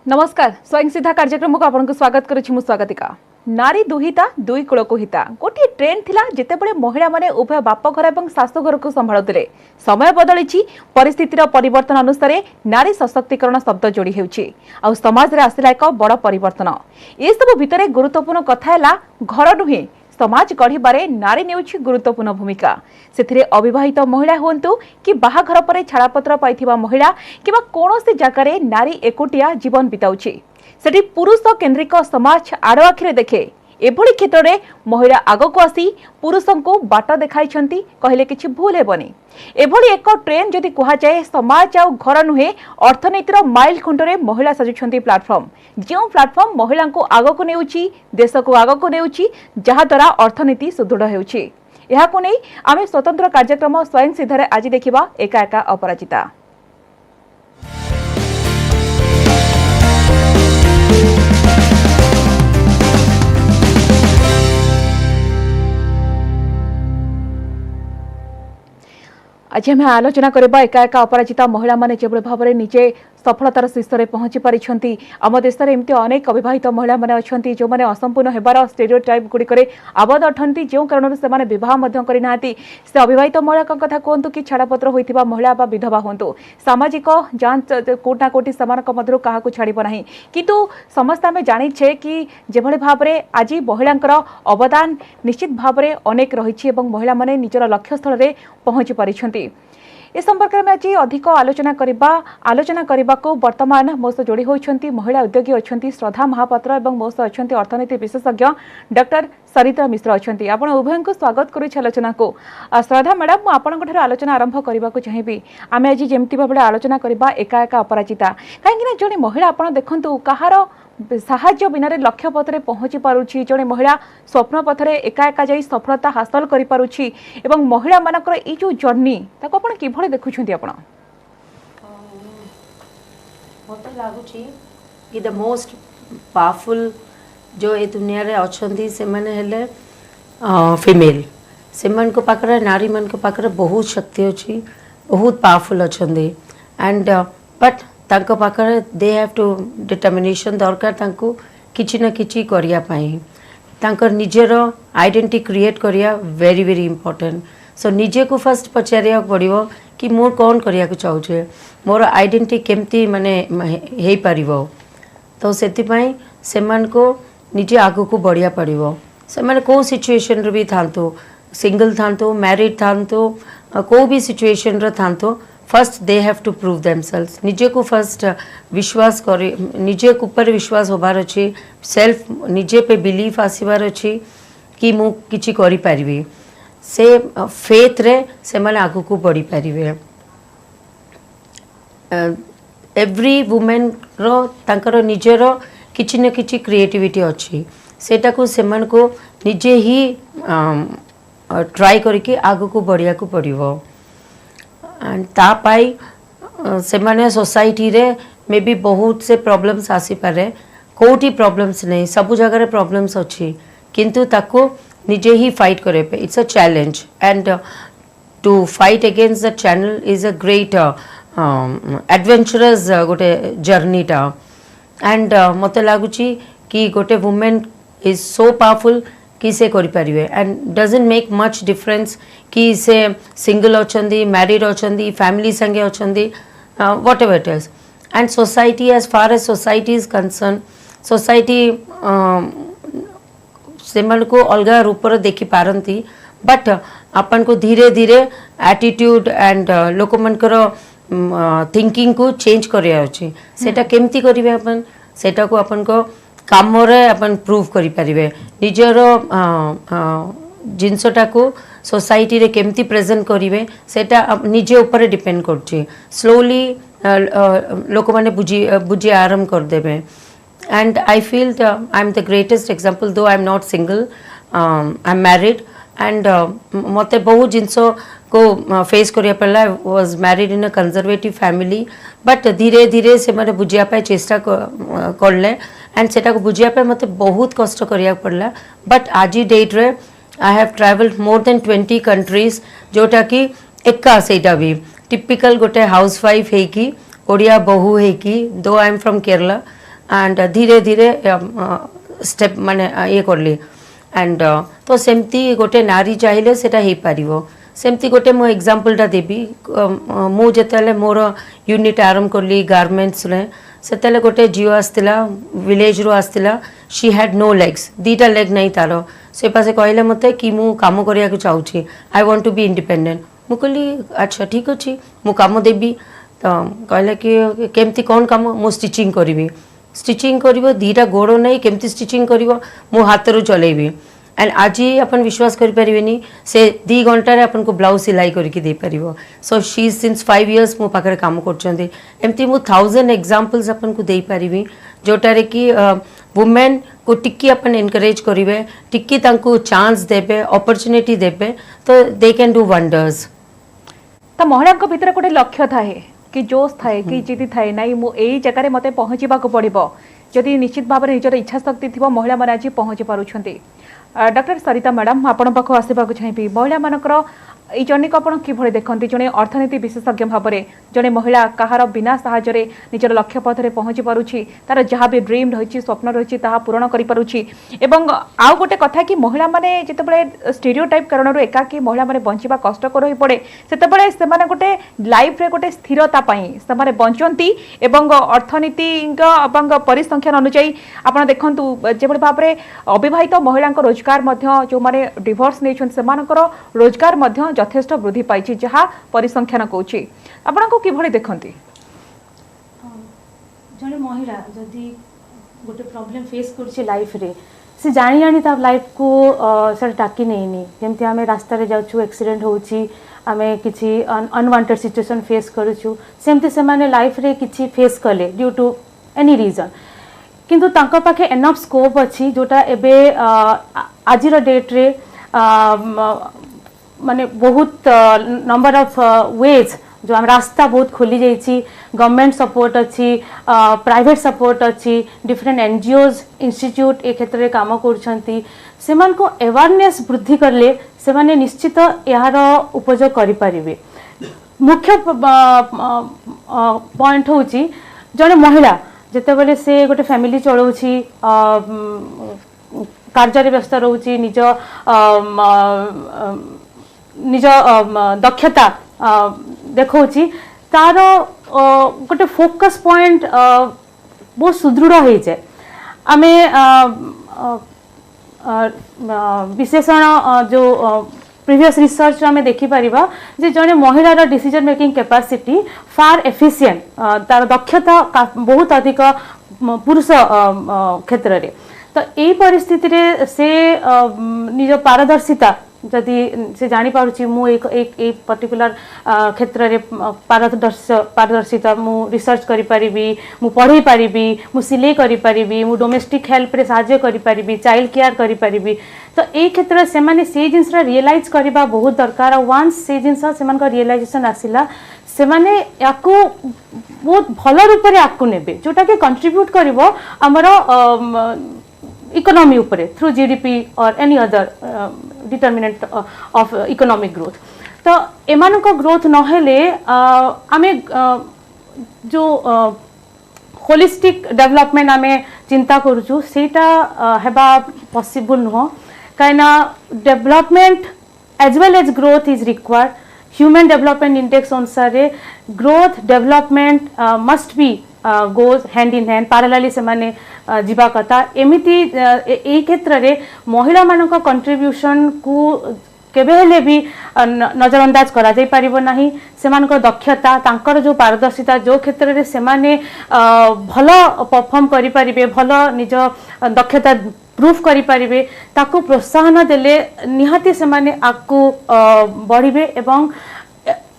नमस्कार स्वयं सिद्धा कार्यक्रम को आपन स्वागत करुछि मु स्वागतिका। नारी दुहिता दुई कूल को हिता गोटे ट्रेंड थिला जेतेबेले महिला माने उभय बाप घर और शाशु घर को संभाळुतिले। समय बदलिछि, परिस्थितिर परिवर्तन अनुसार नारी सशक्तिकरण शब्द जोड़ी हेउछि आ समाज रे आसिला एक बड़ परिवर्तन। ए सब भितरे गुरुत्वपूर्ण कथा हैला घर नुहे समाज गढ़िबारे नारी नेउछि गुरुत्वपूर्ण भूमिका। सेथिरे अविवाहित महिला हुंतु कि बाहाघर परे छाड़ापत्र पाइथिबा महिला किबा कोनोसी जगारे नारी एकोटिया जीवन बिताउछि। सेठी पुरुष केन्द्रिक समाज आड़ आखिरे देखे। एभली क्षेत्र में महिला आगक आसी पुरुषों को बाट देखाई कहले किछि भूल हेबनी। एभली एक ट्रेंड जदि कहा जाए समाज आ घर नुहे अर्थनीतिर माइल खुंटरे महिला सजुछंती प्लाटफॉर्म। जो प्लाटफॉर्म महिला को आगक नेउछि, देश को आगक नेउछि, जहा द्वारा अर्थनीति सुदृढ़ हेउछि। एहाकु नै आमे स्वतंत्र कार्यक्रम स्वयं सिद्धारे आज देखिबा एका एका अपराजिता। आज आम आलोचना करबा एका एका अपराजिता महिला माने जेभଳି भाबरे निजे सफलतार शीर्ष में पहुंची पारिछंती। आम देश में एमती अनेक अविवाहित महिला माने अछंती जो माने असंपूर्ण हेबार स्टेरियोटाइप गुड़िकरे आबद्ध अठंती। जो कारण से माने विवाह मध्य करि नाहंती से अविवाहित महिला कथा कहतु कि छाड़ापत्र होइतिबा महिला बा विधवा होंतु सामाजिक जांच कोटा कोटी समानक मध्यरु काहाकु छाड़िबो नाही। किंतु समस्त आमे जानिछे कि जेभଳି भाबरे आज महिलांकर अवदान निश्चित भाबरे अनेक रहिछि एवं महिला माने निजर लक्ष्य स्थल रे पहुंची पारिछंती। ए संपर्क में आज अधिक आलोचना करने को वर्तमान मो सह जोड़ी होती महिला उद्योगी अच्छा श्रद्धा महापात्र और मो सह अच्छा अर्थनीति विशेषज्ञ डॉक्टर सरिता मिश्र अच्छा। आप उभय को स्वागत करुच्छ आलोचना को। श्रद्धा मैडम मु आपंठ आलोचना आरंभ करने को चाहिए। आम आज जमी भाव आलोचना करवा एका एका अपराजिता कहीं जड़े महिला आप देखु कहार साहाय्य बिना लक्ष्य पथरे पहुंची पारुछि। जड़े महिला स्वप्न पथरे एका एका जाई सफलता हासिल करि पारुछि एवं महिला मानकर ई जो जर्नी ताको आपण किभଳି देखुछन्ती आपण? मते लागुछि कि द मोस्ट पावरफुल जो ए दुनिया रे अछंती से माने हेले फीमेल। सेमन को पाखरे नारी मन को पाखरे बहुत शक्ति अछि, बहुत पावरफुल अछंती एंड बट तांको पाखरे दे हैव टू डिटर्मिनेशन दरकार तांको किछि ना किछि करिया पाई। तांकर निजेर आइडेंटिटी क्रिएट करिया वेरी वेरी इंपोर्टेंट। सो निजे को फर्स्ट पचारिया पड़िबो कि मोर कौन करिया को चाहूछे, मोर आइडेंटिटी केमती माने हेई परिबो। तो सेति पई सेमान को निजे आगु को बढ़िया पड़िबो। सेमाने को सिचुएशन रे भी थांतो, सिंगल थांतो, मैरिड थांतो, को भी सिचुएशन रे थांतो, first they have to prove themselves. निजे को फर्स्ट विश्वास करे, निजे को ऊपर विश्वास होबार अछि, सेल्फ निजे पे बिलीफ आसीबार अछि कि मु किछि करि परिबे। से फेथ रे से माने आगु को बढ़ी परिबे। एवरी वुमेन रो तांकर निजेर किछि न किछि क्रिएटिविटी अछि, सेटा को सेमान को निजे ही ट्राई करके आगु को बढ़िया को पड़िबो। एंड ता पाई से माने सोसाइटी रे मे भी बहुत से प्रॉब्लम्स आसी पारे। कोठी प्रॉब्लम्स नहीं, सब जगह रे प्रॉब्लम्स अछि, किंतु ताको निजे ही फाइट करे पे it's a challenge and to fight against the channel is a great adventurous गोटे जर्नी टा। एंड मते लागुची कि गोटे वुमेन इज सो पावरफुल कि से करि परिबे and doesn't make much difference कि से सिंगल अछंदी, मैरिड अछंदी, फैमिली संगे अछंदी, whatever it is. And society as far as society is concern, society सेमन को अलगा रूप रे देखि पारंती, बट अपन को धीरे धीरे एटीट्यूड एंड लोक मनकर थिंकिंग को चेंज करिया अछि। सेटा केमती करिवे अपन, सेटा को अपन को काम रे अपन प्रूव करि परिबे। निजर जिनसटा को सोसाइटी रे केमती प्रेजेंट करिवे सेटा निजे ऊपर डिपेंड करछि। स्लोली लोक माने बुझी आरंभ कर देबे। And I feel I am the greatest example, though I am not single, I am married and मते बहुत जिनसो को फेस करिया पड़ला। I was married in a conservative family, but धीरे धीरे से माने बुझिया पाए चेष्टा करले एंड सेटा को बुझिया पाए मते बहुत कष्ट करिया पड़ला। बट आज डेट रे I have travelled more than 20 countries, जोटा कि एका सेटा भी टिपिकल गोटे हाउसवाइफ है कि ओडिया बहु है कि, दो I am from Kerala, and धीरे धीरे स्टेप माने ये करली एंड तो सेमती गोटे नारी चाहिए सेटा हो पारिबो सेमती गोटे मो एग्जांपलटा देबी मु जेतेले मोर यूनिट आरंभ करली गारमेंट्स रे सेतेले गोटे जियो आस्तिला विलेज रो आस्तिला शी हैड नो लेग्स दीटा लेग नहीं तारो से पासे कहले मते कि मु काम करिया को चाहूची I want to be independent मु कहली अच्छा ठीक अछि मु काम देबी तो कहले कि केमती कौन काम मु स्टिचिंग करिवि स्टिचिंग करिवो दीटा गोड़ नहीं केमती स्टिचिंग करिवो मु हाथ रो चलेबी एंड आज अपन विश्वास करि परिबेनी से 2 घंटा रे अपन को ब्लाउज सिलाई करके दे परिबो सो शी सिंस 5 इयर्स मो पाखरे काम करचंदी एमती मु 1000 एग्जांपल्स अपन को दे परिबी जोटारे कि वुमेन को टिक्की अपन एनकरेज करिवे टिक्की तांको चांस देबे अपॉर्चुनिटी देबे तो दे कैन डू वंडर्स तो महिला भितर गोटे लक्ष्य थाए कि जोश थाए कि जिद थाए नाई मु एई जगह मते पहुँचवा पड़ो जदि निश्चित भाव में निजर इच्छा शक्ति थी महिला मैंने आज पहुँची पार्टी डॉक्टर सरिता मैडम आपण पाख आसवा चाहिए महिला मानकर এই জর্নি को आपण किभଳି देखते जड़े अर्थनीति विशेषज्ञ भाव में जड़े महिला कहार बिना साहाय्य निजर लक्ष्य पथरे पहुँची पारुछि तार जहाँ भी ड्रीम रही स्वप्न रही पूरण कर पारुछि एवं आउ गोटे कथा कि महिला माने जितेबाला स्टीरियोटाइप कारण एकाकी महिला माने बंचिबा कष्टकर हो पड़े सेतेबाला सेमाने गोटे लाइफ रे गोटे स्थिरता पई सेमाने बंचंती एवं अर्थनीति एवं परिसंख्यान अनुसार आपण देखंतु जेबळे भाव में अविवाहित महिला रोजगार मध्य जो माने डिवोर्स नेछन सेमानकर रोजगार मध्य यथेष्ट वृद्धि पाई जहाँ परिसंख्यान कौची आपण को किभଳି देखंती जड़े महिला जदि गोटे प्रॉब्लम फेस कर लाइफ रे से जानी जानी ता लाइफ को सर टाकी नहीं जमती आम रास्ता रे जाउछु एक्सीडेंट होउची आमे किछि अनवांटेड सिचुएशन फेस करूछु सेमती से माने लाइफ रे किछि फेस कले ड्यू टू एनी रीजन किंतु तांका पाखे एनफ स्कोप अछि जोटा एबे आजिर डेट रे माने बहुत नंबर ऑफ वेज जो हम रास्ता बहुत खोली जाइए गवर्नमेंट सपोर्ट अच्छी प्राइवेट सपोर्ट अच्छी डिफरेंट एनजीओज इंस्टीट्यूट ए क्षेत्र में काम करुँच से अवेयरनेस वृद्धि करले से माने निश्चित यार उपयोग करें मुख्य पॉइंट हूँ जड़े महिला जितेबाला से गोटे फैमिली चलाऊँगी कार्य व्यस्त रोची निज निज दक्षता देखौची तार गोटे फोकस पॉइंट बहुत सुदृढ़ हो जाए आमे विशेषण जो प्रीवियस रिसर्च आमे देखि परिबा जे जने महिलार डिसीजन मेकिंग कैपेसिटी फार एफिशिएंट तार दक्षता बहुत अधिक पुरुष क्षेत्र रे तो यही परिस्थिति रे से निज पारदर्शिता जदि से जानी पारुछि मु एक पर्टिकुलर क्षेत्र रे पारदर्शिता मु रिसर्च करि परिबी मु पढ़ी परिबी मु सिलाई करि परिबी मु डोमेस्टिक हेल्प रे सहाय्य करि परिबी चाइल्ड केयर करि परिबी तो ए क्षेत्र से माने से जिंस रियलाइज करबा बहुत दरकार वंस से जिंस से मान का रियलाइजेशन आसिला से माने याकू बहुत भल रूप रे याकू नेबे जोटा के कंट्रीब्यूट करिवो हमरो इकोनॉमी उपरे थ्रू जीडीपी और any other determinant of economic growth तो एमान को ग्रोथ नहेले आमे जो होलिस्टिक डेवलपमेंट आमे चिंता करूछु सेटा हेबा पॉसिबल नुह काइना development as well as growth is required human development index अनुसार growth development must be goes hand in hand parallelly से माने जीवा कथा एमिति ए क्षेत्र रे महिला मानक कंट्रीब्यूशन को केबे हेले भी नजरअंदाज करा जाई परिबो नाही सेमानक दक्षता तांकर जो पारदर्शिता जो क्षेत्र रे सेमाने भलो परफॉर्म करि परिबे भलो निज दक्षता प्रूफ करि परिबे ताको प्रोत्साहन देले निहाती सेमाने आकु बढ़िबे एवं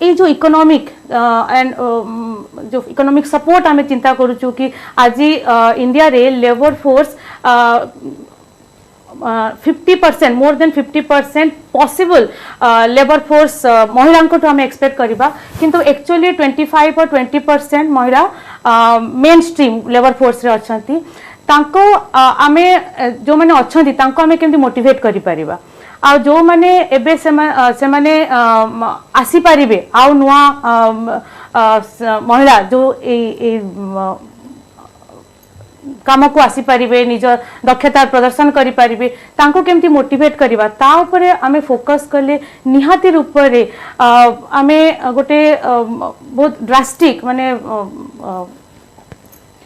ये जो इकोनॉमिक एंड जो इकोनॉमिक सपोर्ट आमे चिंता करूछु कि आज इंडिया रे labour force 50% more than 50% possible labour force महिला को आम एक्सपेक्ट करबा किंतु एक्चुअली 25 और 20% महिला मेन स्ट्रीम लेबर फोर्स रे अछंती तांको आमे जो माने अछंती तांको आमे केमति मोटिवेट करि परिबा आ जो माने एबे से माने आसी पारिबे आ नुआ महिला जो काम को आसी पारिबे निज दक्षता प्रदर्शन करि पारिबे तांको केमती मोटिवेट करबा ता ऊपर आमे फोकस करले निहाती रूप रे आमे गोटे बहुत ड्रास्टिक माने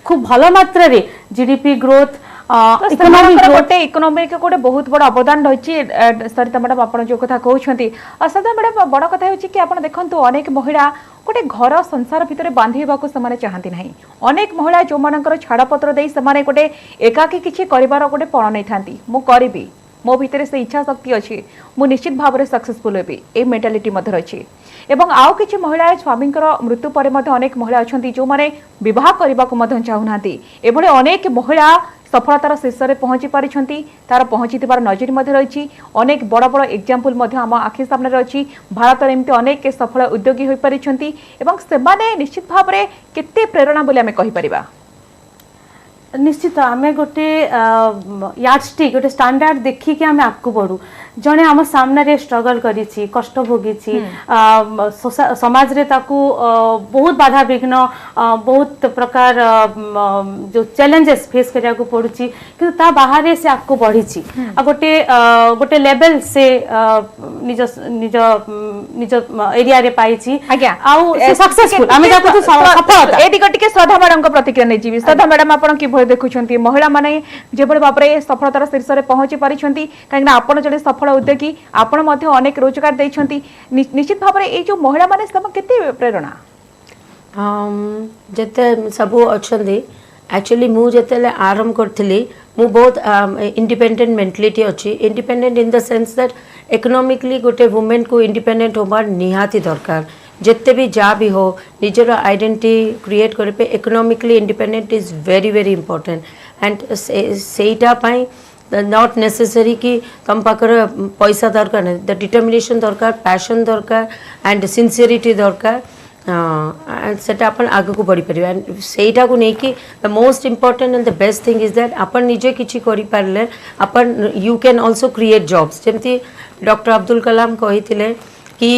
खूब भल मात्रा रे जीडीपी ग्रोथ गोटे इकोनॉमिक गोटे बहुत बड़ अवदान रही सरिता मैडम आप जो कथा कहते सरिता मैडम बड़ कथा हो कि आप देखो अनेक महिला गोटे घर संसार भितर बांधि से चाहती ना अनेक महिला जो मान छाड़पत्र दे गोटे एकाकी किसी कर गोटे पण नहीं था मुझे मो भितर से इच्छा शक्ति अच्छी मु निश्चित भाव में सक्सेसफुल हेबी ए मेंटालिटी अच्छी एवं आउ किछि महिला स्वामी मृत्यु पर अनेक महिला अच्छा जो मैंने बह करने चाहूना एभली अनेक महिला सफलतार शीर्ष में पहुंची पारिछंती तार पहुंची नजर रही अनेक बड़ बड़ एग्जांपल आम आखि सामने अच्छी भारत में एमती अनेक सफल उद्योगी हो पारिछंती एवं सेमाने निश्चित भाव में केते प्रेरणा बोली आमे कहि परिबा निश्चित आमे गोटे यार्डस्टिक गोटे स्टैंडर्ड देखी कि आमे आगु बढ़ू जने आम सामने रे स्ट्रगल करिछि कष्ट भोगिछि समाज रे ताकू बहुत बाधा विघ्न बहुत प्रकार जो चैलेंजेस फेस करिया को पड़ुछि किंतु ता बाहर से आगु बढ़िछि आ गोटे गोटे लेवल से निज निज निज एरिया रे पाइछि आज्ञा आउ से सक्सेसफुल आमे जाको तो सफलता ए दिगो टिके श्रद्धा मैडम को प्रतिक्रिया नै जीवी श्रद्धा मैडम आपण कि भय देखुछंती महिला माने जेबळे बापरे सफलतार शीर्ष रे पहुंची पारिछंती काहेकि आपण जले सफल उद्योगी आपण मध्ये अनेक रोजगार दैछंती निश्चित भाव में ए जो महिला माने सब केते प्रेरणा जते सब अच्छे एक्चुअली मु जते आरंभ करथिली मु बहुत इंडिपेंडेंट मेंटालिटी अच्छी independent in the sense that economically गोटे वुमेन को इंडिपेंडेंट होबार निहाती दरकार जिते भी जा भी हो निजर आइडेंटिटी क्रिएट करबे economically independent is very very important and सेटा पाई नॉट नेसेसरी कि तुम पाकर पैसा दरकार नहीं द डिटर्मिनेशन दरकार पैशन दरकार एंड सिंसियरिटी दरकार सेटा अपन आगे को बढ़ी पारे एंड सेटा को नहीं कि the most important and the best thing is that अपन निजे किछि करि पारले अपन you can also create jobs जेमती डॉक्टर अब्दुल कलाम कहिथिले कि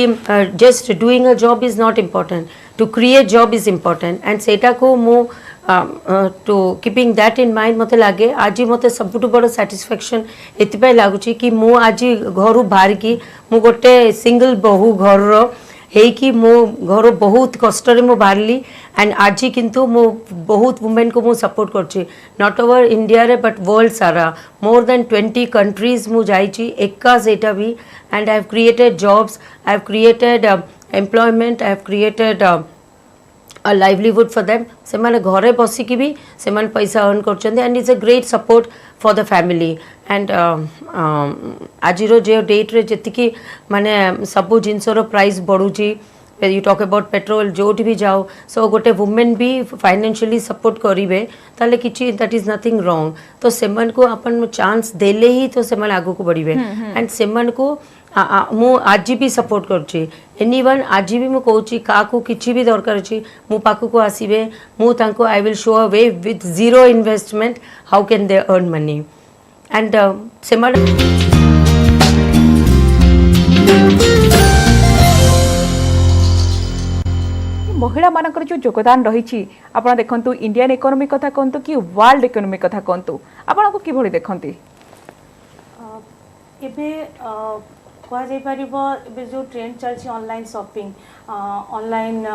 just doing a job is not important to create job is important and सेटा को मु to keeping that in mind मत लगे आज मत सबुठ बड़ सैटिस्फैक्शन एति लगुच कि मु आज घर बाहर की मु गोटे सिंगल बहु घर कि मो घर बहुत कष्ट मु बाहरली एंड आज किंतु मु बहुत वुमेन को मु सपोर्ट करछि नॉट ओवर इंडिया रे बट वर्ल्ड सारा मोर देन 20 कंट्रीज मु जाइछि एका सेटा भी and I have created jobs I have created employment I have created a livelihood for them से माने घरे बसिकी भी से माने पैसा अर्न करछन्ते and it's a great support for the family and आजिरो जे डेट रे जतिकी माने सब जिनसर प्राइस बढ़ुची यू टॉक अबाउट पेट्रोल जोठी भी जाओ सो गोटे वुमेन भी फाइनेंशियली सपोर्ट करिवे ताले किछि दैट इज नथिंग रॉन्ग तो सेमन को अपन चांस देले ही तो सेमन आगु को बढ़िवे एंड सेमन को मु आज भी सपोर्ट करछि एनीवन आज भी मु कहूची का को किछि भी दरकार अछि मु पाखु को आसीबे मु तांको I will show a way with zero investment how can they earn money and semen महिला मानकर जो योगदान रही आपड़ देखु इंडियन इकोनॉमी कथा कहतु कि वर्ल्ड इकोनॉमी कथा कहतु आपन को किभली देखंती एबे कह जाई परिबो एबे जो ट्रेंड चलछि ऑनलाइन शॉपिंग ऑनलाइन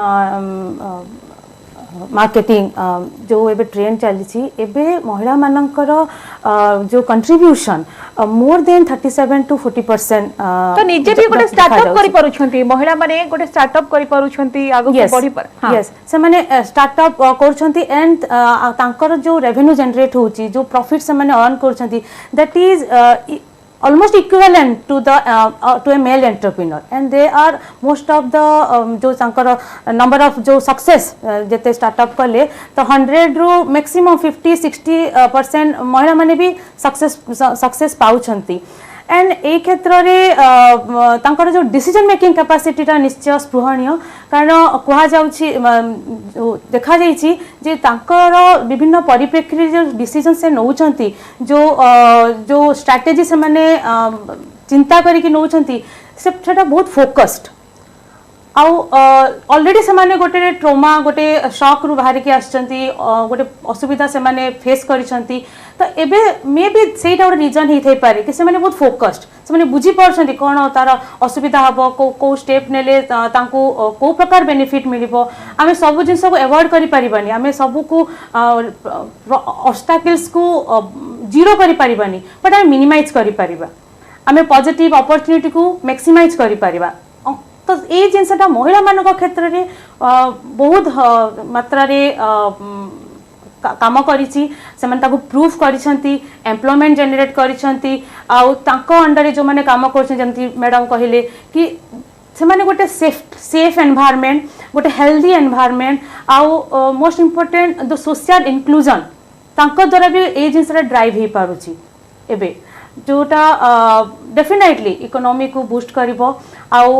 मार्केटिंग जो एबे ट्रेंड चलछि एबे महिला मानकर जो कंट्रीब्यूशन मोर देन 37 to 40% तो निजे भी गोटे स्टार्टअप करि परुछंती महिला माने गोटे स्टार्टअप करि परुछंती आगु बढ़ी पर यस से माने स्टार्टअप करछंती एंड तांकर जो रेवेन्यू जनरेट होची जो प्रॉफिट से माने अर्न करछंती that is almost equivalent to the to a male entrepreneur and they are most of the जो संकर number of जो success जते startup कले तो 100 रो maximum 50-60% महिला माने भी success पाउछंती एंड ए क्षेत्र रे तांकर जो डिसीजन मेकिंग कैपेसिटी टा निश्चय स्पृहणीय कारण कहा जाउछि देखा जाइछि जे तांकर विभिन्न परिप्रेक्षी जो डिसीजन से नउछंती जो स्ट्रेटजी से माने चिंता करी कि नउछंती सेटा बहुत फोकस्ड ऑलरेडी से माने गोटे ट्रोमा गोटे शॉक रु बाहर के आछंती गोटे असुविधा से माने फेस करिसंती तो एबे मे बी सेटा गोटे रीजन ही थई पारे कि से माने बहुत फोकस्ड से माने बुझी परछंती कोन तार असुविधा हबो को स्टेप नेले तांको को प्रकार बेनिफिट मिलिबो आमे सब जिंस को अवॉइड करि परिबानी आमे सब को ऑब्स्टैकल्स को जीरो करि परिबानी बट आमे मिनिमाइज करि परिबा आमे पॉजिटिव अपॉर्चुनिटी को मैक्सिमाइज करि परिबा तो ये जिनसा महिला मान क्षेत्र में बहुत मात्रा रे काम करिछि प्रूफ करिसंती एम्प्लॉयमेंट जनरेट करिसंती अंडर जो माने काम करछन मैडम कहले कि से माने गोटे सेफ एनवायरनमेंट गोटे हेल्दी एनवायरनमेंट आउ most important the social inclusion तांको द्वारा भी ये जिनसा ड्राइव हो पारुछि एबे जोटा डेफिनेटली इकोनॉमी को बूस्ट करिवो आउ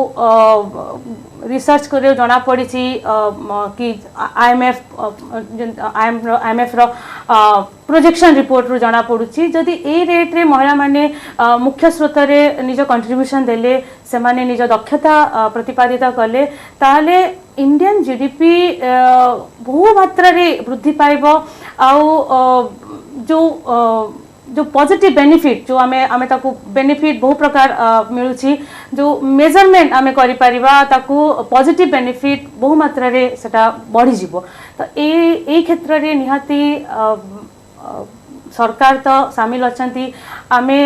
रिसर्च करे जना पड़ी कि आईएमएफ रो प्रोजेक्शन रिपोर्ट रू जना पड़ुछि जदि ए रेट रे महिला माने मुख्य स्रोत रे निज कंट्रीब्यूशन देले से माने निज दक्षता प्रतिपादित कले ताले इंडियन जीडीपी बहु मात्रा रे वृद्धि पाइबो आउ जो पॉजिटिव बेनिफिट जो आमे ताकू बेनिफिट बहु प्रकार मिलुछि जो मेजरमेंट आमे करि परिबा ताकू पॉजिटिव बेनिफिट बहु मात्रा रे सेटा बढ़ी जिवो तो ए क्षेत्र रे निहाती सरकार तो शामिल अछंती आमे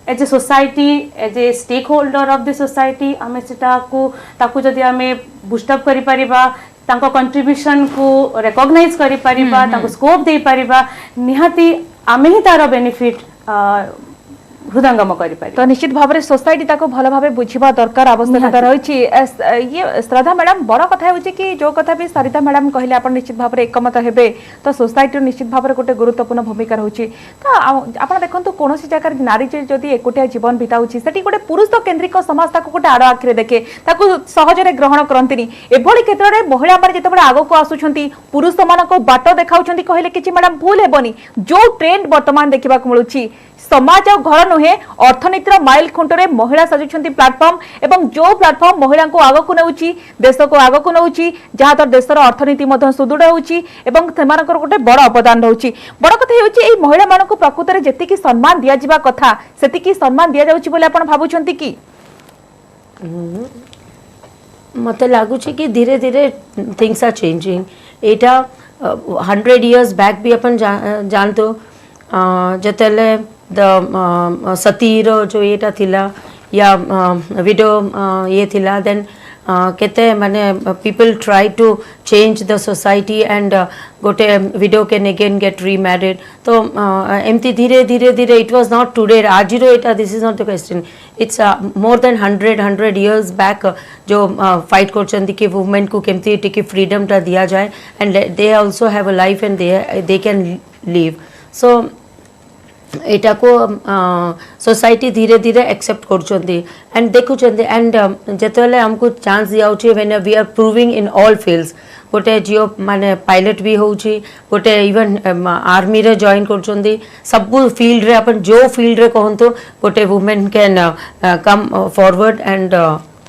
as a society as a stakeholder of the society आमे सेटा को ताकू जदि आमे बूस्ट अप करि परिबा तांको कंट्रीब्यूशन को रिकॉग्नाइज करि परिबा तांको स्कोप दे परिबा निहाती आमे ही तार बेनिफिट हृदयंगम करि पारि तो निश्चित भाव में सोसाइटी ताको भल भाव बुझा दरकार आवश्यकता रही ये श्रद्धा मैडम बड़ कथा होची कि जो कथा भी सरिता मैडम कहले आपण निश्चित भाव में एकमत हेबे तो सोसाइटी निश्चित भाव में गोटे गुरुत्वपूर्ण भूमिका रहउची तो आपण देखंतु कोनोसी जगह नारी जदि एकोटिया जीवन बिताउची सेठी गोटे पुरुष केंद्रिक समाज ताको गोटे आड़ आखिरे देखे ताको सहजरे ग्रहण करंतिनी एभली क्षेत्र में महिला माने जतबे आगो को आसुछंती पुरुष मानको बाट देखाउछंती कहले किछि मैडम भूल हेबनी जो ट्रेंड वर्तमान देखिबा को मिलुची समाज और घर नुहे अर्थनीतिर माइल खुंटरे महिला सजुछंती प्लाटफॉर्म एवं जो प्लाटफॉर्म महिला को आगो को नेउची देश को आगो को नेउची जहाँ तो देशर अर्थनीति मध्य सुदृढ़ होउची एवं सेमानकर गोटे बड़ अवदान रहउची बड़ कथा होउची एई महिला मानकु प्रकृति रे जेतिकी सम्मान दिया जिबा कथा सेतिकी सम्मान दिया जाउची बोले आपण भाबुछंती की मते लागुची कि धीरे धीरे things are changing Etah 100 years back भी अपन जानतो जतले द सतीर जो येटा थिला या विडो ये थिला देन केते माने people try to change the society and गोटे widow can again get remarried तो एमती धीरे धीरे धीरे इट वाज नॉट टुडे आज एटा this is not the question it's more than 100 years back जो फाइट करछंती कि वुमेन को केमती टिके फ्रीडम टा दिया जाए and they also have a life and they can live so एटा को सोसाइटी धीरे धीरे एक्सेप्ट करछंती एंड देखुछंती एंड जेतेले हमको चांस दिया होची when we are proving in all fields गोटे जियो माने पायलट भी होची गोटे इवन आर्मी रे जॉइन करछंती सब फील्ड रे अपन जो फील्ड रे कहंतो गोटे women can come forward and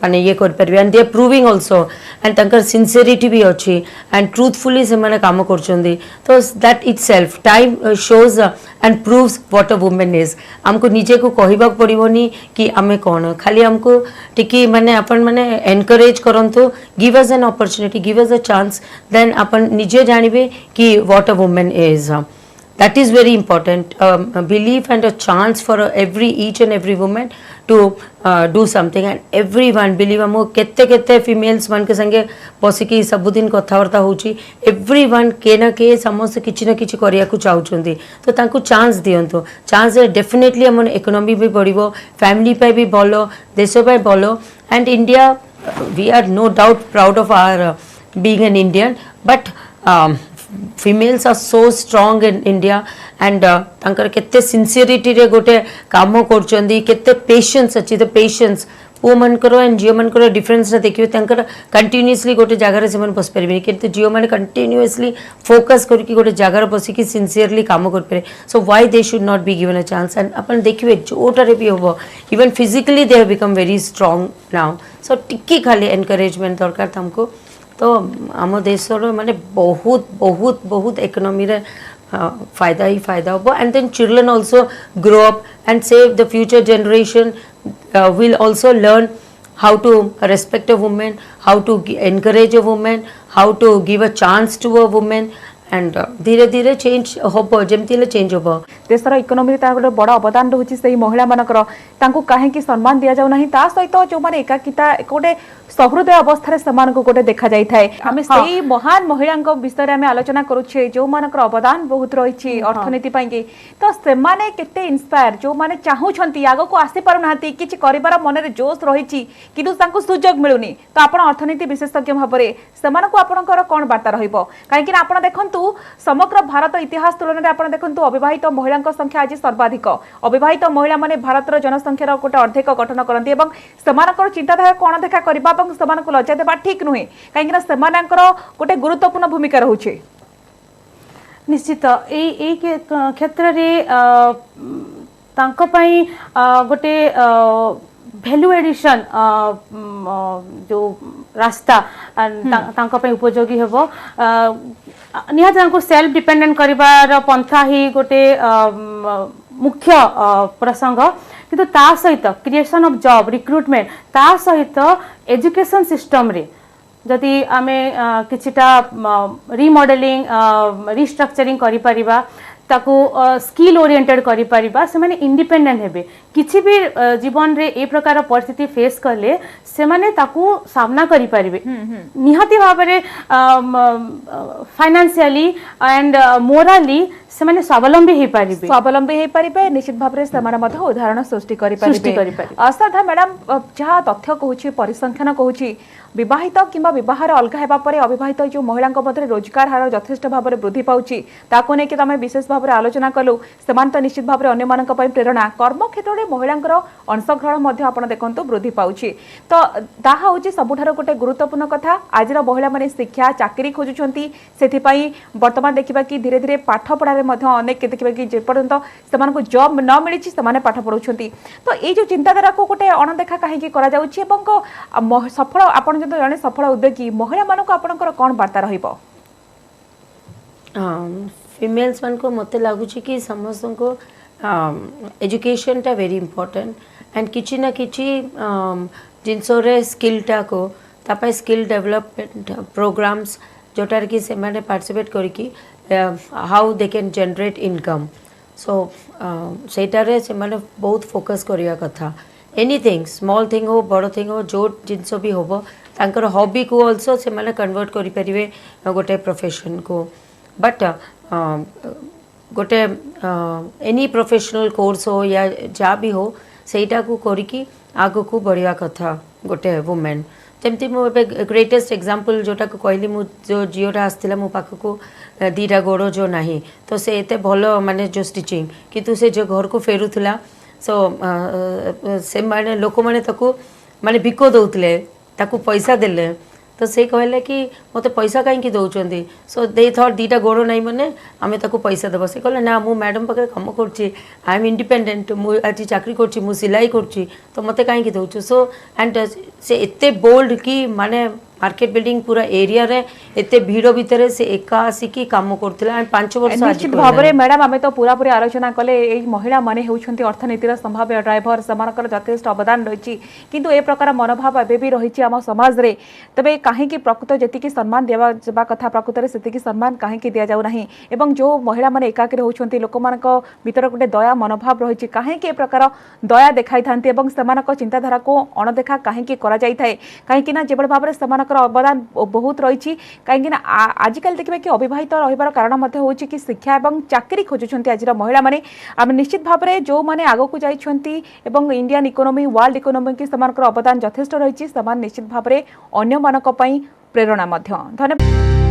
माने ये कर परबे and they are proving also and तंकर सिंसियरिटी भी अछि एंड ट्रूथफुली से माने काम करछंती तो that itself time shows and proves what a women is हमको निजे को कहबा पड़िबोनी कि आमे कोन खाली हमको टिकी माने अपन माने एनकरेज करंतु give us an opportunity give us a chance then अपन निजे जानिबे कि what a women is that is very important belief and a chance for each and every woman to do something and everyone believe हम केते केते females मान के संगे बसिकी सब दिन कथावार्ता होची everyone के ना के समस्त किछि ना किछि करिया को चाहउछंती तो तांको चांस दियंतो चांस डेफिनेटली हमन इकोनॉमी भी बढ़िबो फैमिली पे भी भलो देश पे भलो and India we are no doubt proud of our being an Indian but females are so strong in India and तांकर केते सिंसियरिटी रे गोटे काम करचंदी केते पेशेंस अछि द पेशेंस पुओ मनकर एंड झील मनकर डिफरेन्स देखिए कंटिन्यूअसली गोटे जगार से बस पारे कि झील मैंने कंटिन्यूअसली फोकस करके गोटे जगार बसिक सिंसीयरली काम करें so why they should not be given a chance and अपन देखिए जोटारे भी हम even physically they have become very strong now so टिकी खाली एनकरेजमेंट दरकार तुमको तो आम देशर माने बहुत बहुत बहुत इकोनॉमी रे फायदा ही फायदा हो and then children also grow up and save the future generation will also learn how to respect a woman, how to encourage a woman, how to give a chance to a woman and धीरे धीरे change हम जमती change हम देशर economy गोटे बड़ अवदान रही से महिला मानकर कहीं सम्मान दि जाऊना ता सहित जो मैंने एकाकिता गोटे सहृदय अवस्था से गोटे देखा जाए आम से महान महिला विषय में आलोचना करुचे जो मानकर अवदान बहुत रही अर्थनीति पाई तो सेमाने केते इंस्पायर जो माने चाहूछंती आगो को आसी पारु नाहंती किछि करिबार मन रे जोश रही किंतु तांको सुजोग मिलुनी तो आपण अर्थनीति विशेषज्ञ भाबरे सेमानकु आपणकर कोन वार्ता रहिबो काहेकि आपण देखंतु समग्र भारत इतिहास तुलन में आपण देखंतु अविवाहित महिला संख्या आज सर्वाधिक अविवाहित महिला माने भारतर जनसंख्यार गोटे अर्धेक गठन करती एवं सेमानकर चिंताधारा कोन देखा करबा एवं सेमानकु लज्जा देबा ठीक नुहे काहेकि सेमानकर गोटे गुरुत्वपूर्ण भूमिका रहुचे निश्चित ए क्षेत्र रे तांको पई गोटे वैल्यू एडिशन जो रास्ता तांको पई उपयोगी हेबो निहात तांको सेल्फ डिपेंडेंट करिवार पंथा ही गोटे मुख्य प्रसंग किंतु ता सहित क्रिएशन ऑफ जॉब रिक्रुटमेंट ता सहित एजुकेशन सिस्टम रे जदि आमे किछिटा रिमॉडलिंग रिस्ट्रक्चरिंग करि परिबा ताकू स्किल ओरिएंटेड करि परिबा से माने इंडिपेंडेंट हेबे किछि भी जीवन रे ए प्रकार परिस्थिति फेस करले से माने ताकू सामना करि परिबे निहाती भाबरे फाइनेंशियली एंड मोराली से माने स्वावलंबी हे परिबे निश्चित भाबरे समान मध उदाहरण सृष्टि करि परिबे असाधा मैडम जहा तथ्य कहूची परिसंख्यान कहूची विवाहित किंबा विवाहर अलग हेबा परे अविवाहित जो महिला मध्य रोजगार हार यथेष्ट भाव में वृद्धि पाउची ताको नेकी तमे विशेष भाव में आलोचना कलु समान तो निश्चित भाव में अन्य मानक पई प्रेरणा कर्म क्षेत्र में महिलांकर अंशग्रहण मध्य आपण देखंतु वृद्धि पाउची तो ताहा होची सबुठार गोटे गुरुत्वपूर्ण कथा आजिर महिला माने शिक्षा चाकरी खोजुछंती सेथि पई वर्तमान देखिबा कि धीरे धीरे पाठ पढ़ारे मध्य अनेक देखिबा कि जे पर्यंत समान जॉब न मिलिछि समान पाठ पढुछंती तो ए जो चिंताधारा को गोटे अणदेखा काहे कि करा जाउछि एवं सफल आपण जो जने सफल उद्योगी महिला मानक आपणकर कोन वार्ता रहिबो फीमेल्स मान को मते लागुछि कि समस्त को एजुकेशन टा वेरी इंपोर्टेंट एंड किछि ना किछि जिनसो रे स्किल टा को तापय स्किल डेवलपमेंट प्रोग्राम्स जोटार कि से माने पार्टिसिपेट करकी how they can generate income so सेटारे से माने बहुत फोकस करिया कथा एनीथिंग स्मॉल थिंग हो बड़ थिंग हो जो जिनसो भी होबो तांकर हॉबी को ऑल्सो से माने कन्वर्ट करि परिवे गोटे प्रोफेशन को बट गोटे एनी प्रोफेशनल कोर्स हो या जा भी हो सेटा को करिकी आगो को बढ़िया कथा गोटे वुमेन जमती मो ग्रेटेस्ट एग्जांपल जोटा को कहली मु जो जियोटा आसला मो पाख को दीटा गोड़ जो नहीं तो से एते भलो माने जो स्टिचिंग किंतु से जो घर को फेरुथला सो से माने लोक माने ताको माने भिको दउतले ताको पैसा देले तो से कहले कि मते पैसा कहीं दौरान सो दे थॉट दीटा गोड़ नहीं माने आम ताको पैसा देव से कहले ना मु मैडम पाखे कम कर आई एम इंडिपेंडेंट मु आज चाकरी कर मु सिलाई कर तो मते कहीं दौचु सो एंड से एते बोल्ड कि माने मार्केट बिल्डिंग पूरा एरिया रे एते भीड़ भितर से एका आसिकी काम करथिला 5 वर्ष निश्चित भाव में मैडम आम तो पूरा पूरी आलोचना कले एई महिला माने हेउछंती अर्थनीतिर संभाव्य ड्राइवर समानकर यथेष्ट अवदान रही किंतु ए प्रकार मनोभाव एबे भी रही आम समाज रे तबे काहे कि प्रकृत जेतिकी सम्मान देवा जबा कथा प्रकृत रे सेतिकी सम्मान काहे कि दिया जाउ नाही एवं जो महिला माने एकाकी रहउछंती लोकमानक भीतर गोटे दया मनोभाव रही काहे कि ए प्रकार दया देखाई थांती एवं समानक चिंताधारा को अणदेखा काहे कि करा जाई थाए काहे कि ना जेबल भाव रे समानक अवदान बहुत रही कहीं आजिकल देखिए कि अविवाहित रहिबार कारण मध्य होछि कि शिक्षा एवं चाकरी खोजुछंती आजिर महिला माने आम निश्चित भाव में जो माने आगो को जाइछंती एवं इंडियन इकोनॉमी वर्ल्ड इकोनॉमी की समानकर अवदान यथेष्ट रही समान निश्चित भाव में अन्य मानक पई प्रेरणा मध्य धन्यवाद।